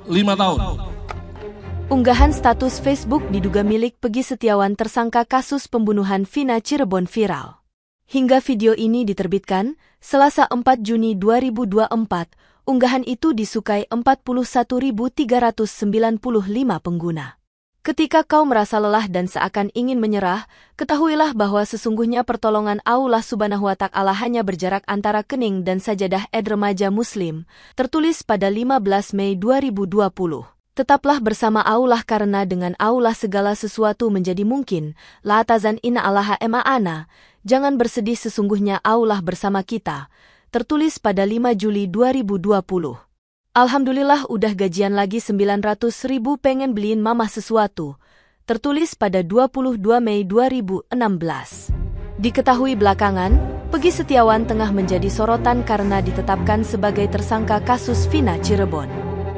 5 tahun. Unggahan status Facebook diduga milik Peggy Setiawan tersangka kasus pembunuhan Vina Cirebon viral. Hingga video ini diterbitkan, Selasa 4 Juni 2024, unggahan itu disukai 41.395 pengguna. Ketika kau merasa lelah dan seakan ingin menyerah, ketahuilah bahwa sesungguhnya pertolongan Allah Subhanahu wa Ta'ala hanya berjarak antara kening dan sajadah remaja Muslim, tertulis pada 15 Mei 2020. Tetaplah bersama Allah karena dengan Allah segala sesuatu menjadi mungkin. La tazan inna Allaha ma'ana. Jangan bersedih sesungguhnya Allah bersama kita. Tertulis pada 5 Juli 2020. Alhamdulillah udah gajian lagi 900.000 pengen beliin mamah sesuatu. Tertulis pada 22 Mei 2016. Diketahui belakangan, Peggy Setiawan tengah menjadi sorotan karena ditetapkan sebagai tersangka kasus Vina Cirebon.